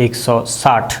160।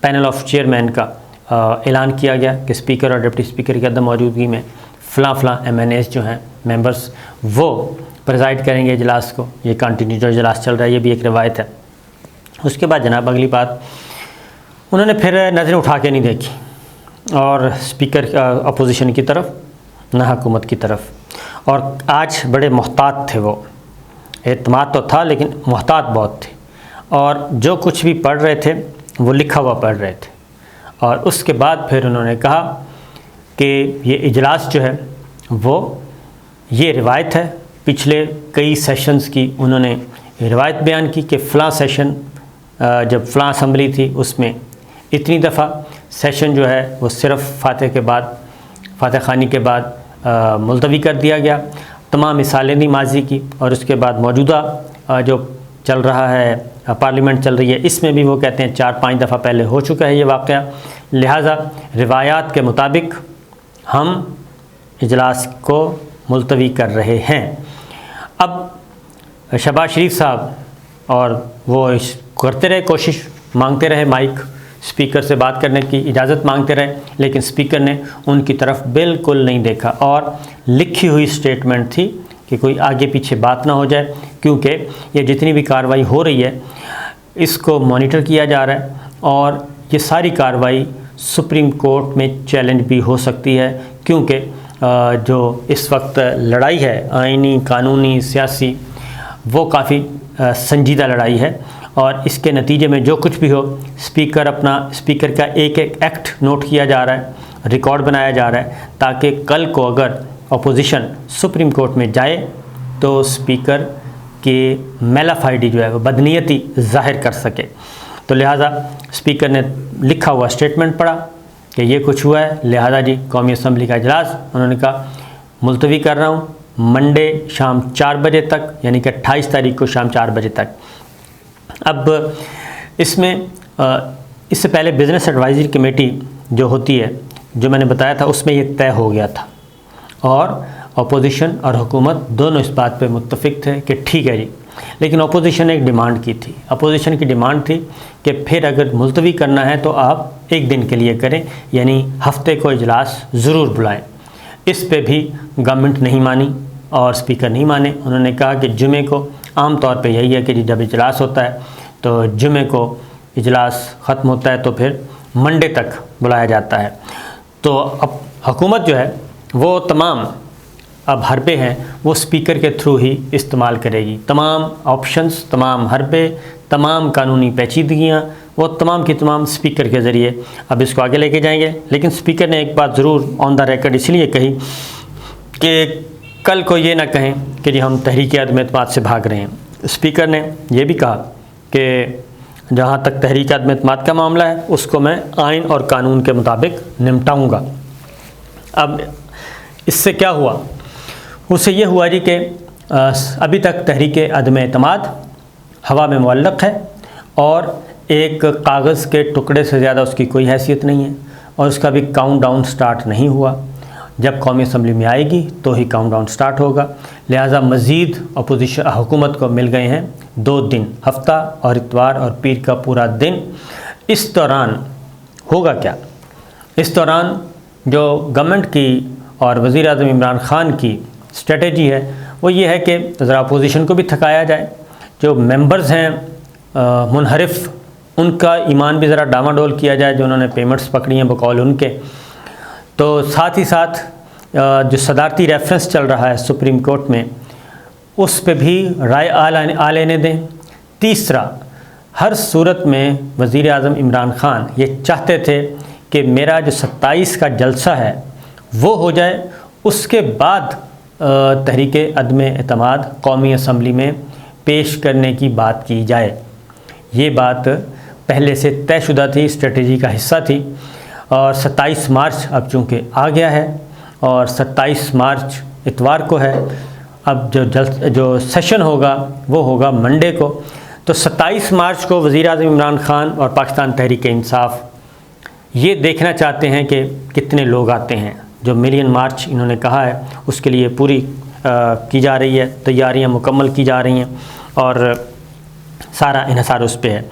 Panel of chairman کا اعلان کیا گیا کہ اسپیکر اور ڈپٹی اسپیکر کی عدم موجودگی میں فلاں MNAs جو ہیں ممبرس وہ پریزائڈ کریں گے اجلاس کو. یہ کنٹینیو جو اجلاس چل رہا ہے یہ بھی ایک روایت ہے. اس کے بعد جناب اگلی بات انہوں نے پھر نظریں اٹھا کے نہیں دیکھی اور اسپیکر اپوزیشن کی طرف نہ حکومت کی طرف. اور آج بڑے محتاط تھے وہ. اعتماد تو تھا لیکن محتاط بہت تھے اور جو کچھ بھی پڑھ رہے تھے وہ لکھا ہوا پڑھ رہے تھے. اور اس کے بعد پھر انہوں نے کہا کہ یہ اجلاس جو ہے وہ یہ روایت ہے. پچھلے کئی سیشنز کی انہوں نے روایت بیان کی کہ فلاں سیشن جب فلاں اسمبلی تھی اس میں اتنی دفعہ سیشن جو ہے وہ صرف فاتح خوانی کے بعد ملتوی کر دیا گیا. تمام مثالیں دی ماضی کی. اور اس کے بعد موجودہ جو چل رہا ہے پارلیمنٹ چل رہی ہے اس میں بھی وہ کہتے ہیں 4-5 دفعہ پہلے ہو چکا ہے یہ واقعہ. لہٰذا روایات کے مطابق ہم اجلاس کو ملتوی کر رہے ہیں. اب شہباز شریف صاحب اور وہ کرتے رہے کوشش، مانگتے رہے مائک، اسپیکر سے بات کرنے کی اجازت مانگتے رہے لیکن اسپیکر نے ان کی طرف بالکل نہیں دیکھا. اور لکھی ہوئی اسٹیٹمنٹ تھی کہ کوئی آگے پیچھے بات نہ ہو جائے کیونکہ یہ جتنی بھی کارروائی ہو رہی ہے اس کو مانیٹر کیا جا رہا ہے اور یہ ساری کارروائی سپریم کورٹ میں چیلنج بھی ہو سکتی ہے کیونکہ جو اس وقت لڑائی ہے آئینی، قانونی، سیاسی، وہ کافی سنجیدہ لڑائی ہے. اور اس کے نتیجے میں جو کچھ بھی ہو اسپیکر کا ایک ایکٹ نوٹ کیا جا رہا ہے، ریکارڈ بنایا جا رہا ہے تاکہ کل کو اگر اپوزیشن سپریم کورٹ میں جائے تو اسپیکر کی میلافائڈی جو ہے وہ بدنیتی ظاہر کر سکے. تو لہٰذا اسپیکر نے لکھا ہوا اسٹیٹمنٹ پڑھا کہ یہ کچھ ہوا ہے، لہٰذا جی قومی اسمبلی کا اجلاس انہوں نے کہا ملتوی کر رہا ہوں منڈے شام 4 بجے تک، یعنی کہ 28 تاریخ کو شام 4 بجے تک. اب اس میں اس سے پہلے بزنس ایڈوائزری کمیٹی جو ہوتی ہے جو میں نے بتایا تھا اس میں یہ طے ہو گیا تھا اور اپوزیشن اور حکومت دونوں اس بات پہ متفق تھے کہ ٹھیک ہے جی. لیکن اپوزیشن نے ایک ڈیمانڈ کی تھی. اپوزیشن کی ڈیمانڈ تھی کہ پھر اگر ملتوی کرنا ہے تو آپ 1 دن کے لیے کریں، یعنی ہفتے کو اجلاس ضرور بلائیں. اس پہ بھی گورنمنٹ نہیں مانی اور اسپیکر نہیں مانے. انہوں نے کہا کہ جمعے کو عام طور پہ یہی ہے کہ جب اجلاس ہوتا ہے تو جمعے کو اجلاس ختم ہوتا ہے تو پھر منڈے تک بلایا جاتا ہے. تو اب حکومت جو ہے وہ تمام اب حربے ہیں وہ اسپیکر کے تھرو ہی استعمال کرے گی. تمام آپشنز، تمام حربے، تمام قانونی پیچیدگیاں وہ تمام کی تمام اسپیکر کے ذریعے اب اس کو آگے لے کے جائیں گے. لیکن اسپیکر نے ایک بات ضرور آن دا ریکارڈ اس لیے کہی کہ کل کو یہ نہ کہیں کہ جی ہم تحریک عدم اعتماد سے بھاگ رہے ہیں. اسپیکر نے یہ بھی کہا کہ جہاں تک تحریک عدم اعتماد کا معاملہ ہے اس کو میں آئین اور قانون کے مطابق نمٹاؤں گا. اب اس سے کیا ہوا؟ اس سے یہ ہوا جی کہ ابھی تک تحریک عدم اعتماد ہوا میں معلق ہے اور ایک کاغذ کے ٹکڑے سے زیادہ اس کی کوئی حیثیت نہیں ہے اور اس کا بھی کاؤنٹ ڈاؤن سٹارٹ نہیں ہوا. جب قومی اسمبلی میں آئے گی تو ہی کاؤنٹ ڈاؤن سٹارٹ ہوگا. لہٰذا مزید اپوزیشن حکومت کو مل گئے ہیں 2 دن، ہفتہ اور اتوار اور پیر کا پورا دن. اس دوران ہوگا کیا؟ اس دوران جو گورنمنٹ کی اور وزیر اعظم عمران خان کی اسٹریٹجی ہے وہ یہ ہے کہ ذرا اپوزیشن کو بھی تھکایا جائے، جو ممبرز ہیں منحرف ان کا ایمان بھی ذرا ڈاواڈول کیا جائے جو انہوں نے پیمنٹس پکڑی ہیں بقول ان کے. تو ساتھ ہی ساتھ جو صدارتی ریفرنس چل رہا ہے سپریم کورٹ میں اس پہ بھی رائے آ لینے دیں. تیسرا، ہر صورت میں وزیر اعظم عمران خان یہ چاہتے تھے کہ میرا جو 27 کا جلسہ ہے وہ ہو جائے، اس کے بعد تحریک عدم اعتماد قومی اسمبلی میں پیش کرنے کی بات کی جائے. یہ بات پہلے سے طے شدہ تھی، اسٹریٹجی کا حصہ تھی. اور 27 مارچ اب چونکہ آ گیا ہے اور 27 مارچ اتوار کو ہے. اب جو سیشن ہوگا وہ ہوگا منڈے کو. تو 27 مارچ کو وزیر اعظم عمران خان اور پاکستان تحریک انصاف یہ دیکھنا چاہتے ہیں کہ کتنے لوگ آتے ہیں. جو ملین مارچ انہوں نے کہا ہے اس کے لیے پوری کی جا رہی ہے، تیاریاں مکمل کی جا رہی ہیں اور سارا انحصار اس پہ ہے.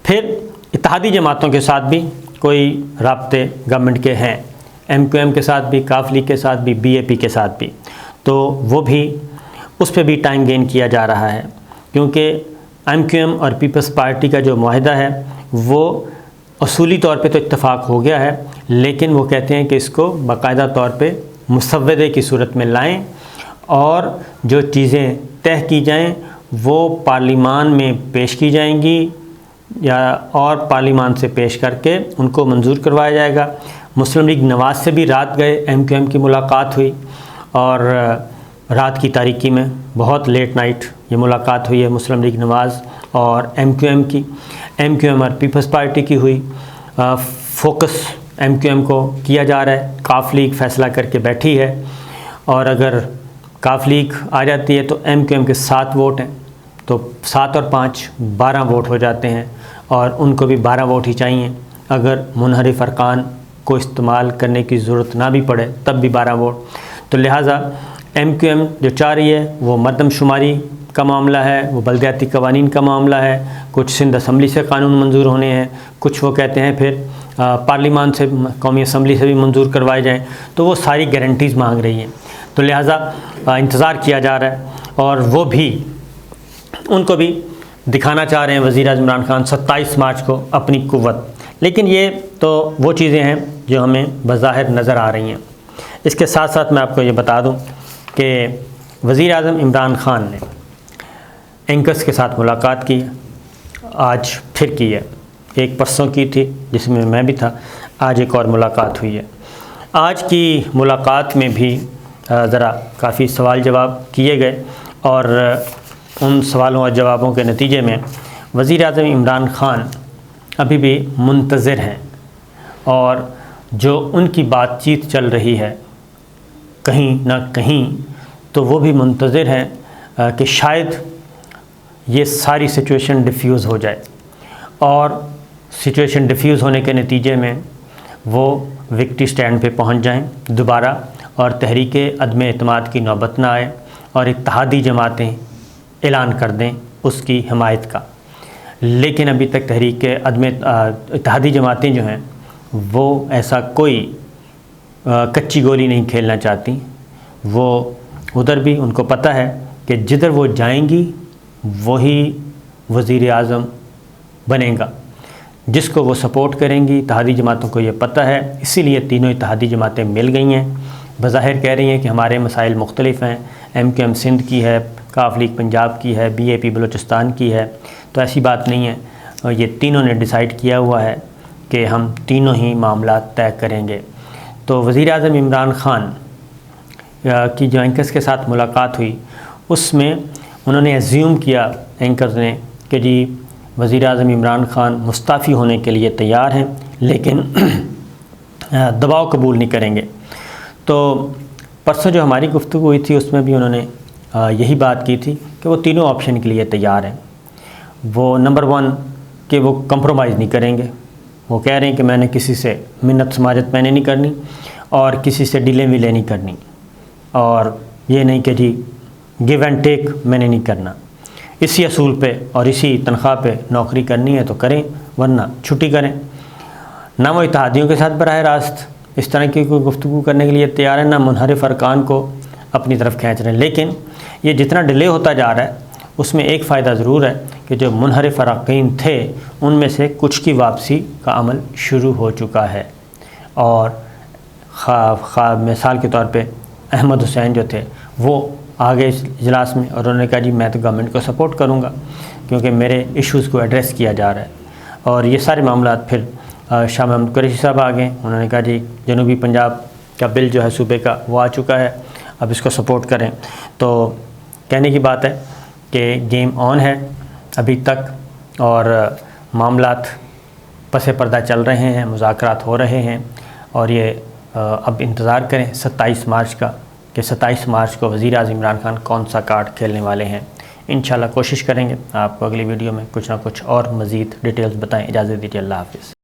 پھر اتحادی جماعتوں کے ساتھ بھی کوئی رابطے گورنمنٹ کے ہیں، MQM کے ساتھ بھی، کاف لیگ کے ساتھ بھی، BAP کے ساتھ بھی، تو وہ بھی اس پہ بھی ٹائم گین کیا جا رہا ہے، کیونکہ MQM اور پیپلز پارٹی کا جو معاہدہ ہے وہ اصولی طور پہ تو اتفاق ہو گیا ہے، لیکن وہ کہتے ہیں کہ اس کو باقاعدہ طور پہ مسودے کی صورت میں لائیں اور جو چیزیں طے کی جائیں وہ پارلیمان میں پیش کی جائیں گی یا اور پارلیمان سے پیش کر کے ان کو منظور کروایا جائے گا۔ مسلم لیگ نواز سے بھی رات گئے MQM کی ملاقات ہوئی، اور رات کی تاریکی میں بہت لیٹ نائٹ یہ ملاقات ہوئی ہے مسلم لیگ نواز اور MQM کی، MQM اور پیپلز پارٹی کی ہوئی۔ فوکس MQM کو کیا جا رہا ہے، کاف لیگ فیصلہ کر کے بیٹھی ہے، اور اگر کاف لیگ آ جاتی ہے تو MQM کے 7 ووٹ ہیں، تو 7 اور 5 12 ووٹ ہو جاتے ہیں، اور ان کو بھی 12 ووٹ ہی چاہیے، اگر منحرف ارکان کو استعمال کرنے کی ضرورت نہ بھی پڑے تب بھی 12 ووٹ۔ تو لہٰذا MQM جو چاہ رہی ہے وہ مردم شماری کا معاملہ ہے، وہ بلدیاتی قوانین کا معاملہ ہے، کچھ سندھ اسمبلی سے قانون منظور ہونے ہیں، کچھ وہ کہتے ہیں پھر پارلیمان سے، قومی اسمبلی سے بھی منظور کروائے جائیں، تو وہ ساری گارنٹیز مانگ رہی ہیں۔ تو لہٰذا انتظار کیا جا رہا ہے، اور وہ بھی ان کو بھی دکھانا چاہ رہے ہیں وزیر اعظم عمران خان 27 مارچ کو اپنی قوت، لیکن یہ تو وہ چیزیں ہیں جو ہمیں بظاہر نظر آ رہی ہیں۔ اس کے ساتھ ساتھ میں آپ کو یہ بتا دوں کہ وزیر اعظم عمران خان نے اینکرز کے ساتھ ملاقات کی، آج پھر کی ہے، ایک پرسوں کی تھی جس میں میں بھی تھا، آج ایک اور ملاقات ہوئی ہے۔ آج کی ملاقات میں بھی ذرا کافی سوال جواب کیے گئے، اور ان سوالوں اور جوابوں کے نتیجے میں وزیر اعظم عمران خان ابھی بھی منتظر ہیں، اور جو ان کی بات چیت چل رہی ہے کہیں نہ کہیں تو وہ بھی منتظر ہیں کہ شاید یہ ساری سچویشن ڈیفیوز ہو جائے، اور سچویشن ڈیفیوز ہونے کے نتیجے میں وہ وکٹری سٹینڈ پہ پہنچ جائیں دوبارہ، اور تحریک عدم اعتماد کی نوبت نہ آئے، اور اتحادی جماعتیں اعلان کر دیں اس کی حمایت کا۔ لیکن ابھی تک تحریک اتحادی جماعتیں جو ہیں وہ ایسا کوئی کچی گولی نہیں کھیلنا چاہتی، وہ ادھر بھی ان کو پتہ ہے کہ جدھر وہ جائیں گی وہی وزیر اعظم بنے گا، جس کو وہ سپورٹ کریں گی۔ اتحادی جماعتوں کو یہ پتہ ہے، اسی لیے تینوں اتحادی جماعتیں مل گئی ہیں، بظاہر کہہ رہی ہیں کہ ہمارے مسائل مختلف ہیں، MQM سندھ کی ہے، کاف لیگ پنجاب کی ہے، BAP بلوچستان کی ہے، تو ایسی بات نہیں ہے، یہ تینوں نے ڈیسائیڈ کیا ہوا ہے کہ ہم تینوں ہی معاملات طے کریں گے۔ تو وزیر اعظم عمران خان کی جو اینکرز کے ساتھ ملاقات ہوئی اس میں انہوں نے ایزیوم کیا اینکرز نے کہ جی وزیر اعظم عمران خان مستعفی ہونے کے لیے تیار ہیں، لیکن دباؤ قبول نہیں کریں گے۔ تو پرسوں جو ہماری گفتگو ہوئی تھی اس میں بھی انہوں نے یہی بات کی تھی کہ وہ تینوں آپشن کے لیے تیار ہیں۔ وہ نمبر 1 کہ وہ کمپرومائز نہیں کریں گے، وہ کہہ رہے ہیں کہ میں نے کسی سے منت سماجت میں نے نہیں کرنی، اور کسی سے ڈیلے ویلے نہیں کرنی، اور یہ نہیں کہ جی گیو اینڈ ٹیک میں نے نہیں کرنا، اسی اصول پہ اور اسی تنخواہ پہ نوکری کرنی ہے تو کریں ورنہ چھٹی کریں۔ نہ وہ اتحادیوں کے ساتھ براہ راست اس طرح کی کوئی گفتگو کرنے کے لیے تیار ہے، نہ منحرف ارکان کو اپنی طرف کھینچ رہے ہیں۔ لیکن یہ جتنا ڈیلے ہوتا جا رہا ہے اس میں ایک فائدہ ضرور ہے کہ جو منحرف اراکین تھے ان میں سے کچھ کی واپسی کا عمل شروع ہو چکا ہے، اور مثال کے طور پہ احمد حسین جو تھے وہ آگے اس اجلاس میں، اور انہوں نے کہا جی میں تو گورنمنٹ کو سپورٹ کروں گا کیونکہ میرے ایشوز کو ایڈریس کیا جا رہا ہے۔ اور یہ سارے معاملات پھر شاہ محمود قریشی صاحب آ گئے، انہوں نے کہا جی جنوبی پنجاب کا بل جو ہے صوبے کا وہ آ چکا ہے، اب اس کو سپورٹ کریں۔ تو کہنے کی بات ہے کہ گیم آن ہے ابھی تک، اور معاملات پس پردہ چل رہے ہیں، مذاکرات ہو رہے ہیں، اور یہ اب انتظار کریں 27 مارچ کا کہ 27 مارچ کو وزیر اعظم عمران خان کون سا کارڈ کھیلنے والے ہیں۔ انشاءاللہ کوشش کریں گے آپ کو اگلی ویڈیو میں کچھ نہ کچھ اور مزید ڈیٹیلز بتائیں۔ اجازت دیجیے، اللہ حافظ۔